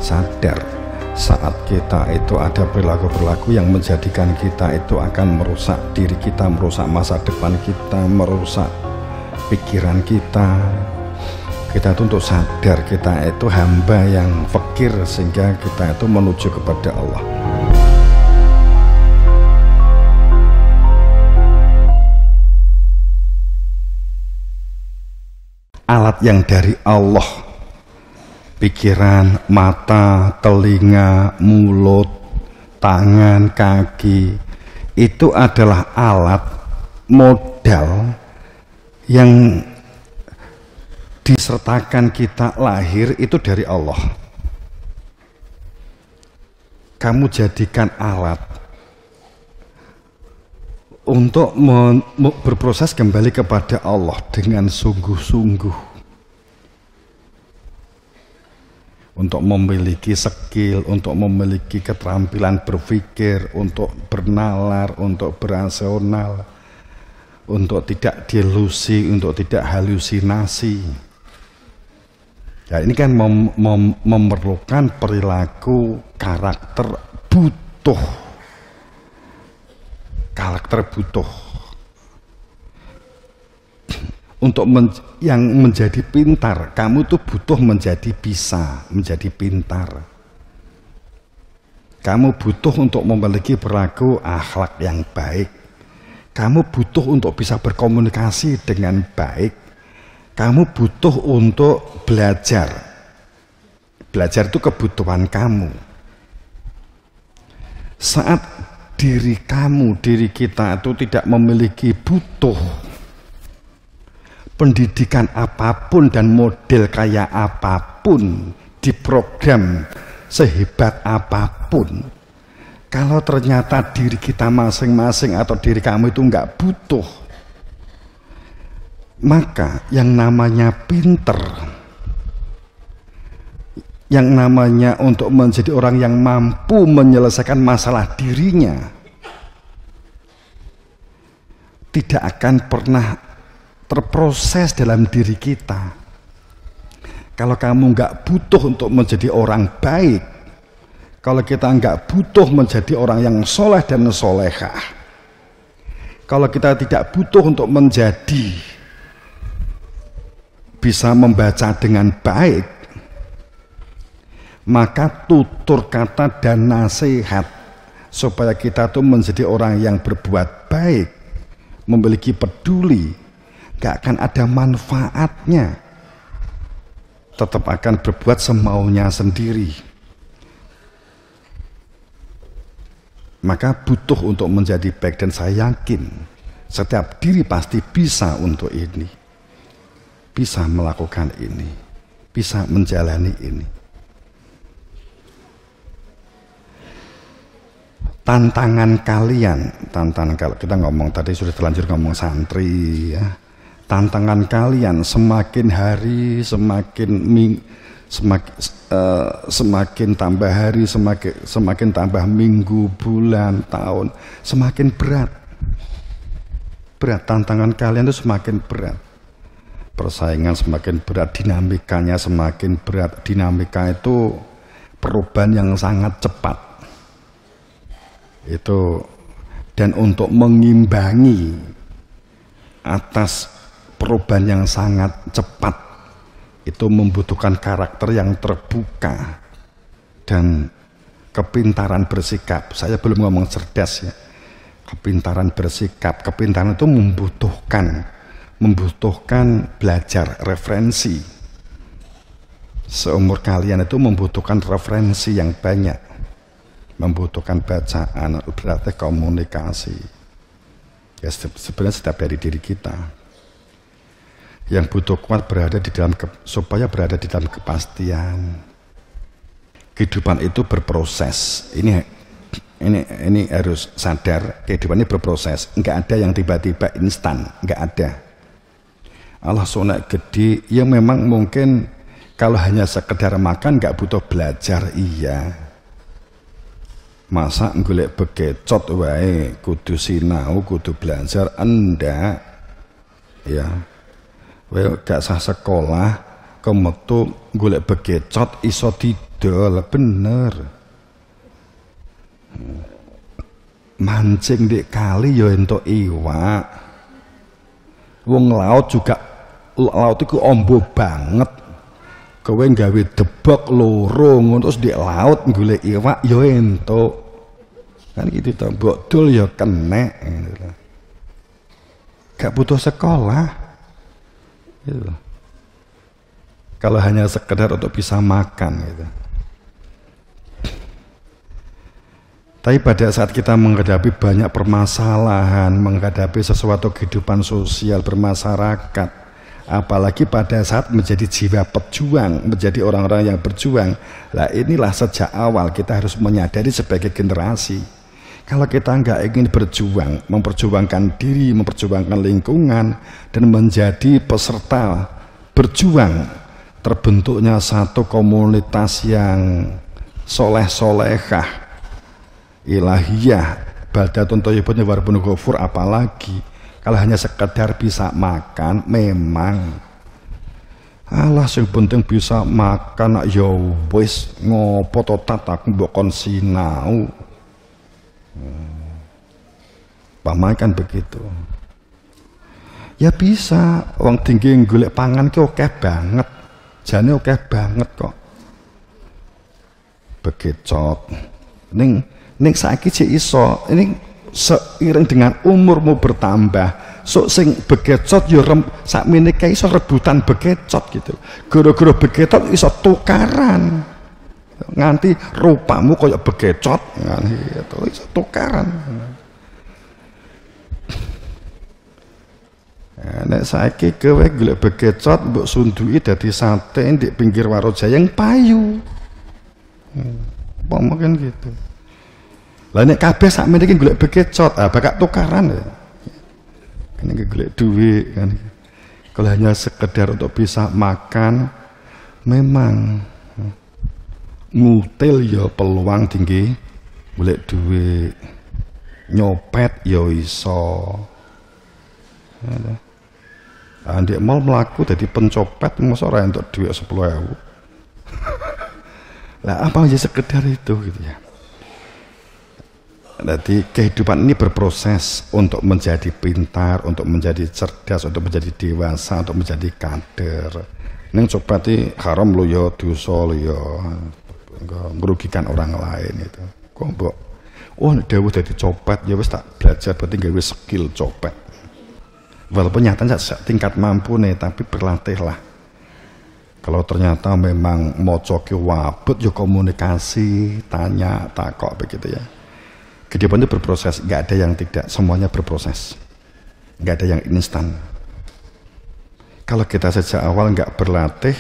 sadar saat kita itu ada perilaku-perilaku yang menjadikan kita itu akan merusak diri kita, merusak masa depan kita, merusak pikiran kita. Kita itu untuk sadar kita itu hamba yang fakir, sehingga kita itu menuju kepada Allah. Alat yang dari Allah, pikiran, mata, telinga, mulut, tangan, kaki, itu adalah alat modal yang disertakan kita lahir itu dari Allah. Kamu jadikan alat untuk berproses kembali kepada Allah dengan sungguh-sungguh, untuk memiliki skill, untuk memiliki keterampilan berpikir, untuk bernalar, untuk berasional, untuk tidak delusi, untuk tidak halusinasi. Ya, ini kan memerlukan perilaku karakter butuh. Karakter butuh. Untuk yang menjadi pintar, kamu tuh butuh menjadi bisa, menjadi pintar. Kamu butuh untuk memiliki perilaku akhlak yang baik. Kamu butuh untuk bisa berkomunikasi dengan baik. Kamu butuh untuk belajar. Belajar itu kebutuhan kamu. Saat diri kamu, diri kita itu tidak memiliki butuh pendidikan apapun dan model kayak apapun, diprogram sehebat apapun, kalau ternyata diri kita masing-masing atau diri kamu itu nggak butuh, maka yang namanya pinter, yang namanya untuk menjadi orang yang mampu menyelesaikan masalah dirinya, tidak akan pernah terproses dalam diri kita. Kalau kamu nggak butuh untuk menjadi orang baik, kalau kita nggak butuh menjadi orang yang soleh dan solehah, kalau kita tidak butuh untuk menjadi bisa membaca dengan baik, maka tutur kata dan nasihat supaya kita tuh menjadi orang yang berbuat baik, memiliki peduli, gak akan ada manfaatnya. Tetap akan berbuat semaunya sendiri. Maka butuh untuk menjadi baik, dan saya yakin setiap diri pasti bisa untuk ini, bisa melakukan ini, bisa menjalani ini. Tantangan kalian, kalau kita ngomong tadi sudah terlanjur ngomong santri ya, tantangan kalian semakin hari semakin tambah hari, semakin tambah minggu, bulan, tahun, semakin berat. Tantangan kalian itu semakin berat. Persaingan semakin berat, dinamikanya semakin berat. Dinamika itu perubahan yang sangat cepat. Itu, dan untuk mengimbangi atas perubahan yang sangat cepat itu membutuhkan karakter yang terbuka dan kepintaran bersikap. Saya belum ngomong cerdas ya, kepintaran bersikap. Kepintaran itu membutuhkan belajar, referensi. Seumur kalian itu membutuhkan referensi yang banyak, membutuhkan bacaan, berarti komunikasi. Ya, sebenarnya setiap dari diri kita yang butuh kuat supaya berada di dalam kepastian. Kehidupan itu berproses. Ini harus sadar, kehidupan ini berproses. Enggak ada yang tiba-tiba instan, enggak ada. Allah sonak gede, ya memang mungkin kalau hanya sekedar makan enggak butuh belajar, iya. Masa golek bekecot wae kudu sinau, kudu belajar, enggak. Ya. Gak sah sekolah kemetu golek begecot iso didol bener. Mancing di kali ya entuk iwak. Wong laut juga, laut itu ombo banget. Kowe gawe debok loro ngono terus di laut golek iwak ya entuk. Kan gitu to, mbok dol ya kenek gitu. Gak butuh sekolah. Gitu. Kalau hanya sekedar untuk bisa makan gitu. Tapi pada saat kita menghadapi banyak permasalahan, menghadapi sesuatu kehidupan sosial bermasyarakat, apalagi pada saat menjadi jiwa pejuang, menjadi orang-orang yang berjuang, lah inilah sejak awal kita harus menyadari sebagai generasi, kalau kita nggak ingin berjuang, memperjuangkan diri, memperjuangkan lingkungan, dan menjadi peserta berjuang, terbentuknya satu komunitas yang soleh-solehah, ilahiyah, baldatun thayyibun wa rabbun ghafur, apalagi kalau hanya sekedar bisa makan, memang alah sing penting bisa makan ya wis, ngopo to tataku mbok kon sinau. Pamai kan begitu. Ya bisa, wong tinggi golek pangan ki akeh banget. Jane akeh banget kok. Begecot. Ning saiki cek iso, ini seiring dengan umurmu bertambah, sok sing begecot yo sakmene kae iso rebutan begecot gitu. Gara-gara begecot iso tukaran. Nganti rupamu kaya begecot, nganti itu iso tukaran. Nek saiki kowe golek begecot mbok sunduki dadi sate di pinggir Warojayang payu. Mungkin gitu. Lah nek kabeh sakmene iki golek begecot, bakal tukaran ya. Kan iki golek duit kan. Kalau hanya sekedar untuk bisa makan, memang ngutil ya peluang tinggi, golek duit, nyopet ya iso. Ndek mal mlaku dadi pencopet mosok ora entuk duit 10.000. Lah apa aja sekedar itu gitu ya. Jadi kehidupan ini berproses untuk menjadi pintar, untuk menjadi cerdas, untuk menjadi dewasa, untuk menjadi kader. Neng copati haram lo ya, dosa lo ya, merugikan orang lain itu. Kok mbok, oh dawuh dadi copet ya wis tak belajar berarti gawe skill copet. Walaupun nyatanya tingkat mampu nih, tapi berlatihlah. Kalau ternyata memang moco ki wabut ya komunikasi, tanya, takok begitu ya. Kehidupan itu berproses, nggak ada yang tidak, semuanya berproses, nggak ada yang instan. Kalau kita sejak awal nggak berlatih,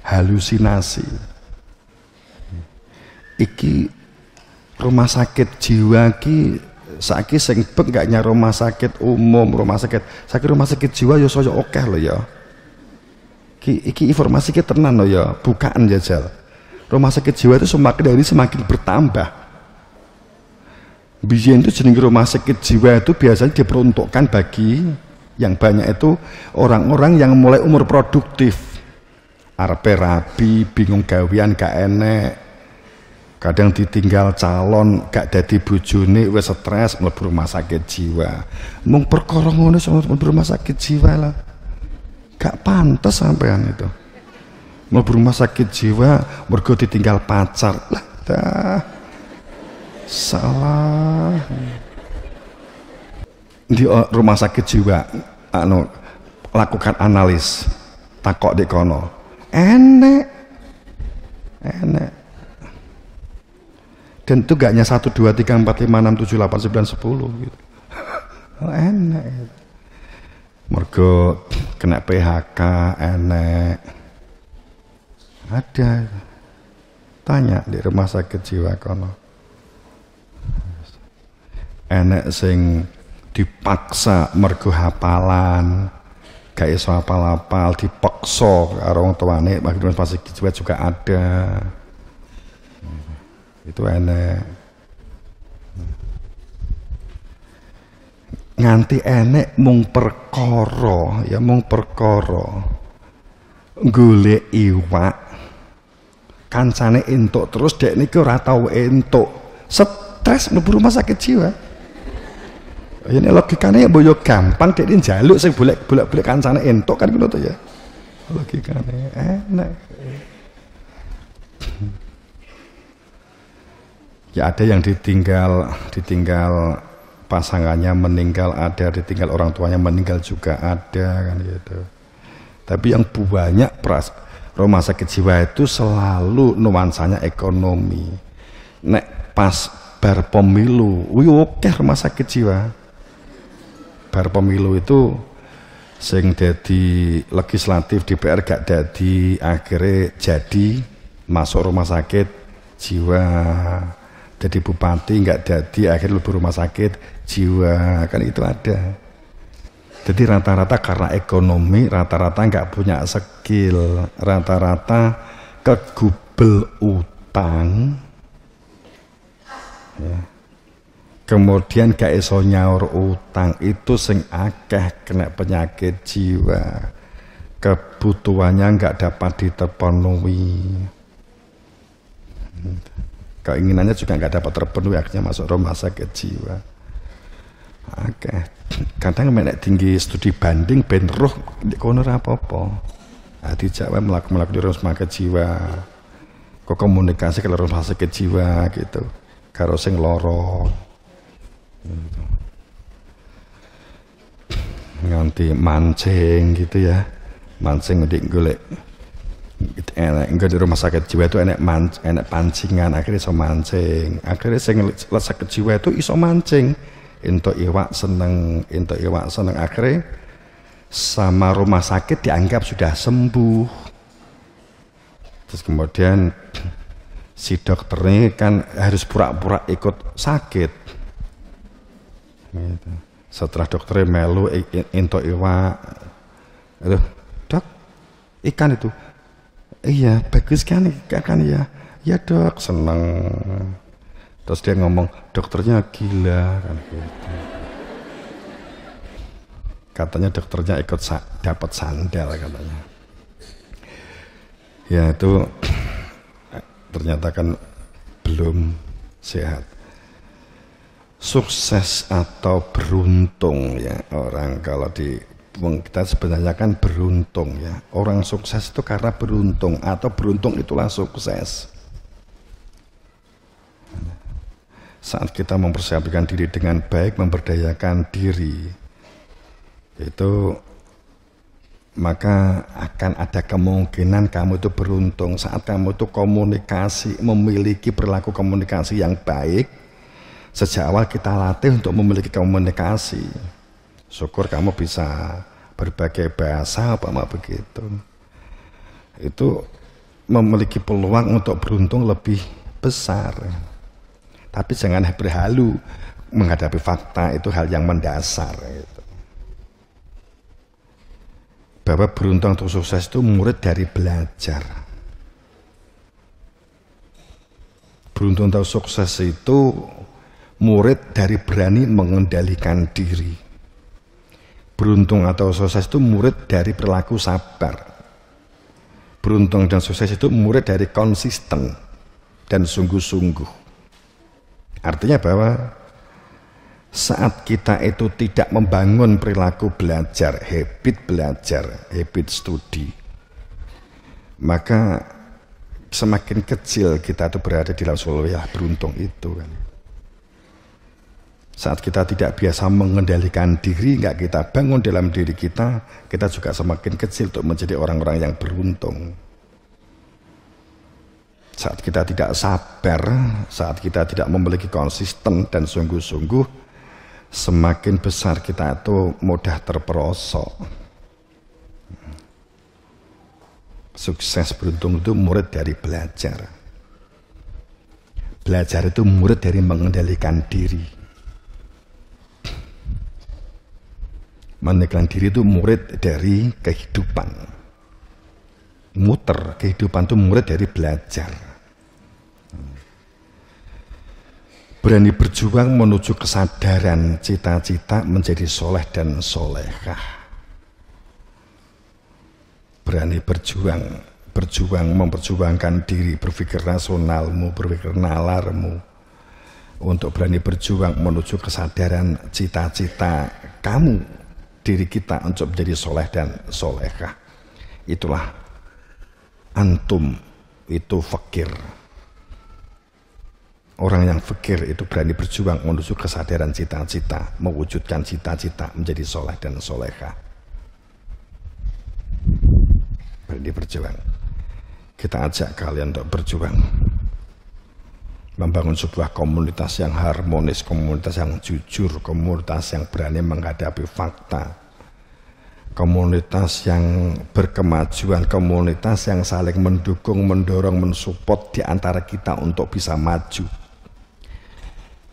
halusinasi. Iki rumah sakit jiwa ki, saiki sing pek nggak nyari rumah sakit umum, rumah sakit jiwa yo soyo oke loh ya. Iki informasi kita tenan loh ya, bukaan jajal. Rumah sakit jiwa itu semakin hari semakin bertambah. Biyen itu jeneng rumah sakit jiwa itu biasanya diperuntukkan bagi yang banyak itu orang-orang yang mulai umur produktif, arepe rabi, bingung gawean gak enek, kadang ditinggal calon gak dadi bojone wis stres mlebu rumah sakit jiwa. Mung perkara ngono mlebu rumah sakit jiwa lah, gak pantes sampean itu mlebu rumah sakit jiwa mergo ditinggal pacar lah dah. Salah di rumah sakit jiwa lakukan analis takok di kono enek dan itu gak hanya 1, 2, 3, 4, 5, 6, 7, 8, 9, 10 gitu. Enek mergo kena PHK enek ada, tanya di rumah sakit jiwa kono. Enek sing dipaksa mergo hafalan gak iso hafal-hafal, dipaksa karo wong tuane bagi masih jiwa juga ada. Itu enek. Nganti enek mung perkara, ya mung perkara golek iwak kancane entuk terus dek niki ora tau entuk, stres mlebu rumah sakit jiwa. Ini logikane ya boyo gampang dek njaluk sing bolak-balik kancane entuk kan ngono to ya. Logikane enak. Ya ada yang ditinggal pasangannya meninggal, ada ditinggal orang tuanya meninggal juga ada kan gitu. Tapi yang banyak rumah sakit jiwa itu selalu nuansanya ekonomi. Nek pas bar pemilu, oke rumah sakit jiwa. Bar pemilu itu sing dadi legislatif DPR gak dadi, akhirnya jadi masuk rumah sakit jiwa. Jadi bupati nggak jadi, akhirnya lebih rumah sakit jiwa, kan itu ada. Jadi rata-rata karena ekonomi, rata-rata nggak punya skill, rata-rata kegubel utang, ya. Kemudian gak iso nyaur utang, itu sing akeh kena penyakit jiwa, kebutuhannya nggak dapat diterpenuhi. Keinginannya juga nggak dapat terpenuhi, akhirnya masuk rumah sakit jiwa. Oke, kadang menek tinggi studi banding ben roh di kono apa-apa. Hati Jawa melakukan di rumah sakit jiwa, kok komunikasi ke rumah sakit jiwa gitu, karo sing loro, gitu. Nganti mancing gitu ya, mancing di golek. Enggak di rumah sakit jiwa itu enak pancingan, akhirnya iso mancing, akhirnya sing sakit jiwa itu iso mancing, entuk iwak seneng, akhirnya sama rumah sakit dianggap sudah sembuh. Terus kemudian si dokternya kan harus pura-pura ikut sakit gitu. Setelah dokternya melu entuk iwak, aduh dok, ikan itu. Iya bagus kan ya dok, seneng. Terus dia ngomong dokternya gila kan gitu. Katanya dokternya ikut dapat sandal katanya. Ya itu ternyata kan belum sehat. Sukses atau beruntung ya, orang kalau kita sebenarnya kan beruntung ya. Orang sukses itu karena beruntung, atau beruntung itulah sukses. Saat kita mempersiapkan diri dengan baik, memberdayakan diri, itu maka akan ada kemungkinan kamu itu beruntung. Saat kamu itu komunikasi, memiliki perilaku komunikasi yang baik, sejak awal kita latih untuk memiliki komunikasi. Syukur kamu bisa berbagai bahasa apa begitu. Itu memiliki peluang untuk beruntung lebih besar. Tapi jangan berhalu menghadapi fakta, itu hal yang mendasar gitu. Bahwa beruntung atau sukses itu murid dari belajar. Beruntung atau sukses itu murid dari berani mengendalikan diri. Beruntung atau sukses itu murid dari perilaku sabar. Beruntung dan sukses itu murid dari konsisten dan sungguh-sungguh. Artinya bahwa saat kita itu tidak membangun perilaku belajar, habit studi, maka semakin kecil kita itu berada di dalam wilayah beruntung itu kan. Saat kita tidak biasa mengendalikan diri, nggak kita bangun dalam diri kita juga semakin kecil untuk menjadi orang-orang yang beruntung. Saat kita tidak sabar, saat kita tidak memiliki konsisten dan sungguh-sungguh, semakin besar kita itu mudah terperosok. Sukses beruntung itu murid dari belajar. Belajar itu murid dari mengendalikan diri. Mengendalikan diri itu murid dari kehidupan. Muter, kehidupan itu murid dari belajar. Berani berjuang menuju kesadaran cita-cita menjadi soleh dan solehah. berani memperjuangkan diri, berpikir rasionalmu, berpikir nalarmu, untuk berani berjuang menuju kesadaran cita-cita kamu, diri kita untuk menjadi soleh dan solehah. Itulah antum, itu fakir. Orang yang fakir itu berani berjuang menuju kesadaran cita-cita, mewujudkan cita-cita menjadi soleh dan solehah. Berani berjuang. Kita ajak kalian untuk berjuang, membangun sebuah komunitas yang harmonis, komunitas yang jujur, komunitas yang berani menghadapi fakta, komunitas yang berkemajuan, komunitas yang saling mendukung, mendorong, mensupport di antara kita untuk bisa maju.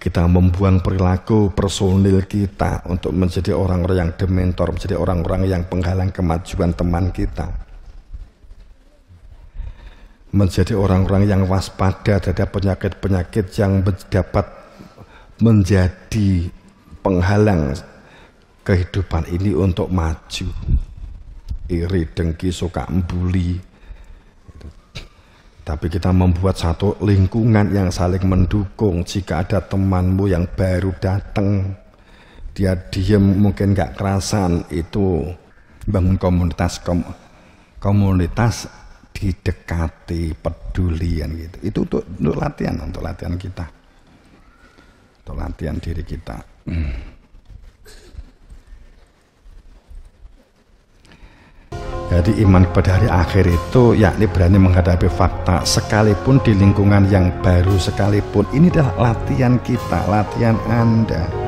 Kita membuang perilaku personil kita untuk menjadi orang-orang yang dementor, menjadi orang-orang yang penghalang kemajuan teman kita, menjadi orang-orang yang waspada terhadap penyakit-penyakit yang dapat menjadi penghalang kehidupan ini untuk maju. Iri, dengki, suka membuli. Tapi kita membuat satu lingkungan yang saling mendukung. Jika ada temanmu yang baru datang, dia diem mungkin gak kerasan, itu bangun komunitas didekati, pedulian gitu. Itu untuk latihan kita, untuk latihan diri kita. Jadi iman pada hari akhir itu yakni berani menghadapi fakta sekalipun di lingkungan yang baru sekalipun. Ini adalah latihan kita, latihan Anda.